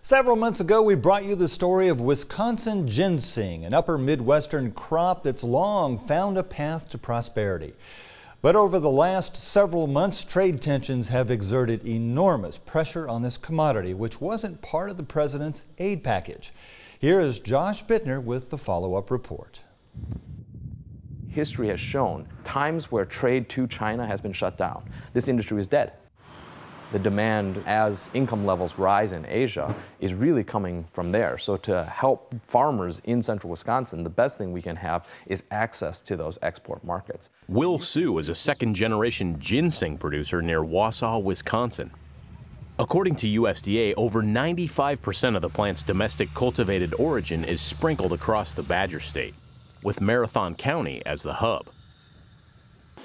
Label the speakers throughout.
Speaker 1: Several months ago, we brought you the story of Wisconsin ginseng, an upper Midwestern crop that's long found a path to prosperity. But over the last several months, trade tensions have exerted enormous pressure on this commodity, which wasn't part of the president's aid package. Here is Josh Buettner with the follow-up report.
Speaker 2: History has shown times where trade to China has been shut down. This industry is dead. The demand as income levels rise in Asia is really coming from there. So to help farmers in central Wisconsin, the best thing we can have is access to those export markets.
Speaker 3: Will Su is a second-generation ginseng producer near Wausau, Wisconsin. According to USDA, over 95% of the plant's domestic cultivated origin is sprinkled across the Badger State, with Marathon County as the hub.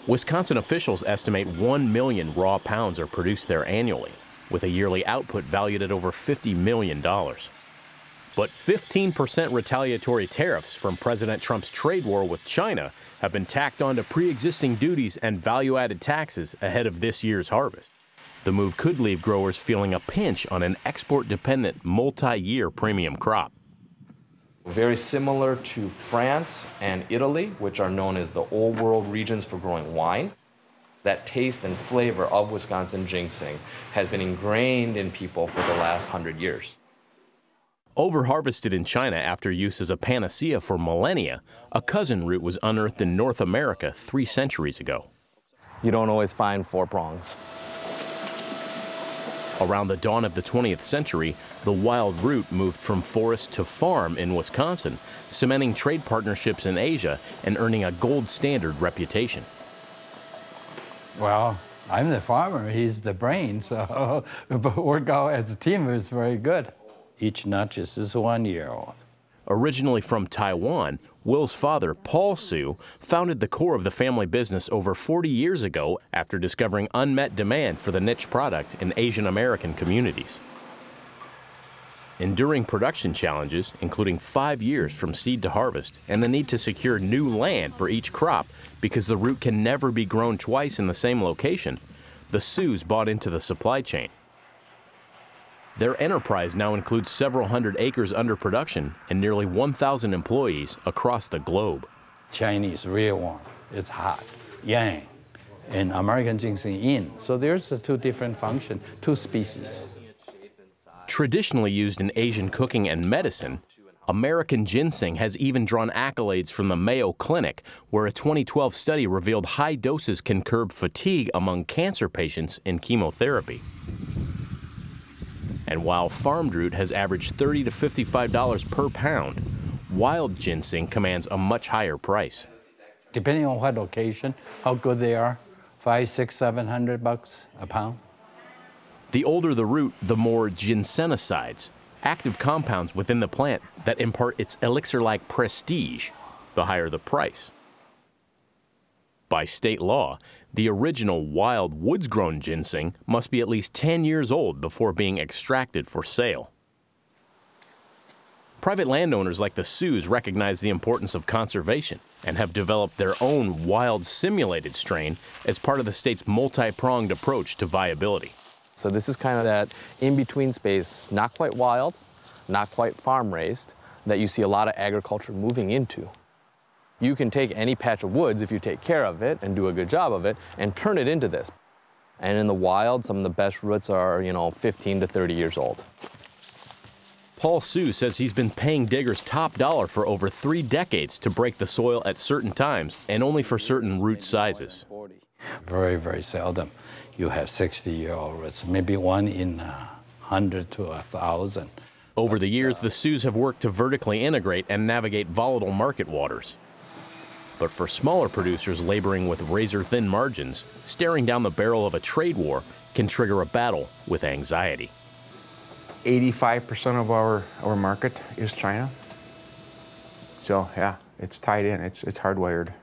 Speaker 3: Wisconsin officials estimate 1 million raw pounds are produced there annually, with a yearly output valued at over $50 million. But 15% retaliatory tariffs from President Trump's trade war with China have been tacked onto pre-existing duties and value-added taxes ahead of this year's harvest. The move could leave growers feeling a pinch on an export-dependent, multi-year premium crop.
Speaker 2: Very similar to France and Italy, which are known as the old world regions for growing wine. That taste and flavor of Wisconsin ginseng has been ingrained in people for the last 100 years.
Speaker 3: Over-harvested in China after use as a panacea for millennia, a cousin root was unearthed in North America 3 centuries ago.
Speaker 2: You don't always find 4 prongs.
Speaker 3: Around the dawn of the 20th century, the wild root moved from forest to farm in Wisconsin, cementing trade partnerships in Asia and earning a gold standard reputation.
Speaker 4: Well, I'm the farmer, he's the brain, so work out as a team is very good. Each nut is 1 year old.
Speaker 3: Originally from Taiwan, Will's father, Paul Su, founded the core of the family business over 40 years ago after discovering unmet demand for the niche product in Asian American communities. Enduring production challenges, including 5 years from seed to harvest, and the need to secure new land for each crop because the root can never be grown twice in the same location, the Sus bought into the supply chain. Their enterprise now includes several hundred acres under production and nearly 1,000 employees across the globe.
Speaker 4: Chinese real one, it's hot, yang, and American ginseng yin. So there's the 2 different functions, 2 species.
Speaker 3: Traditionally used in Asian cooking and medicine, American ginseng has even drawn accolades from the Mayo Clinic, where a 2012 study revealed high doses can curb fatigue among cancer patients in chemotherapy. And while farmed root has averaged $30 to $55 per pound, wild ginseng commands a much higher price.
Speaker 4: Depending on what location, how good they are, $500, $600, $700 a pound.
Speaker 3: The older the root, the more ginsenosides, active compounds within the plant that impart its elixir-like prestige, the higher the price. By state law, the original wild woods-grown ginseng must be at least 10 years old before being extracted for sale. Private landowners like the Sus recognize the importance of conservation and have developed their own wild simulated strain as part of the state's multi-pronged approach to viability.
Speaker 2: So this is kind of that in-between space, not quite wild, not quite farm-raised, that you see a lot of agriculture moving into. You can take any patch of woods if you take care of it and do a good job of it and turn it into this. And in the wild, some of the best roots are, 15 to 30 years old.
Speaker 3: Paul Su says he's been paying diggers top dollar for over 3 decades to break the soil at certain times and only for certain root sizes.
Speaker 4: Very, very seldom you have 60-year-old roots, maybe 1 in 100 to 1,000.
Speaker 3: Over the years, the Sus have worked to vertically integrate and navigate volatile market waters. But for smaller producers laboring with razor-thin margins, staring down the barrel of a trade war can trigger a battle with anxiety.
Speaker 5: 85% of our market is China. So yeah, it's tied in, it's hardwired.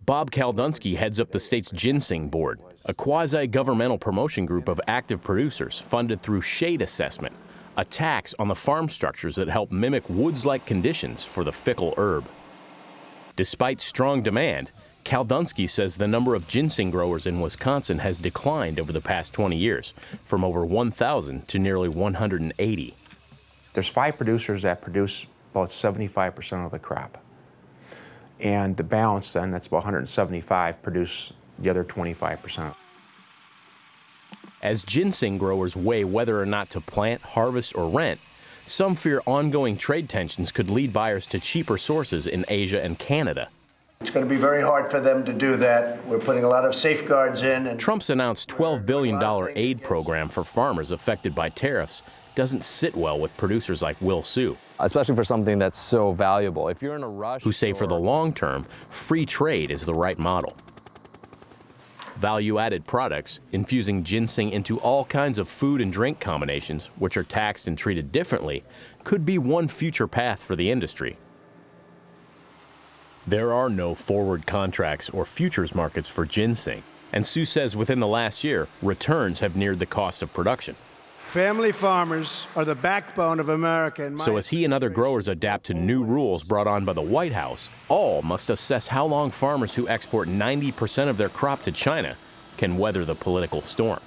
Speaker 3: Bob Kaldunsky heads up the state's Ginseng Board, a quasi-governmental promotion group of active producers funded through shade assessment, a tax on the farm structures that help mimic woods-like conditions for the fickle herb. Despite strong demand, Kaldunsky says the number of ginseng growers in Wisconsin has declined over the past 20 years, from over 1,000 to nearly 180.
Speaker 5: There's 5 producers that produce about 75% of the crop. And the balance then, that's about 175, produce the other 25%.
Speaker 3: As ginseng growers weigh whether or not to plant, harvest, or rent, some fear ongoing trade tensions could lead buyers to cheaper sources in Asia and Canada.
Speaker 6: It's going to be very hard for them to do that. We're putting a lot of safeguards in. And
Speaker 3: Trump's announced $12 billion aid program for farmers affected by tariffs doesn't sit well with producers like Will Sue,
Speaker 2: especially for something that's so valuable. If you're in a rush,
Speaker 3: who say for the long term, free trade is the right model. Value-added products, infusing ginseng into all kinds of food and drink combinations, which are taxed and treated differently, could be one future path for the industry. There are no forward contracts or futures markets for ginseng, and Sue says within the last year, returns have neared the cost of production.
Speaker 7: Family farmers are the backbone of America.
Speaker 3: So as he and other growers adapt to new rules brought on by the White House, all must assess how long farmers who export 90% of their crop to China can weather the political storm.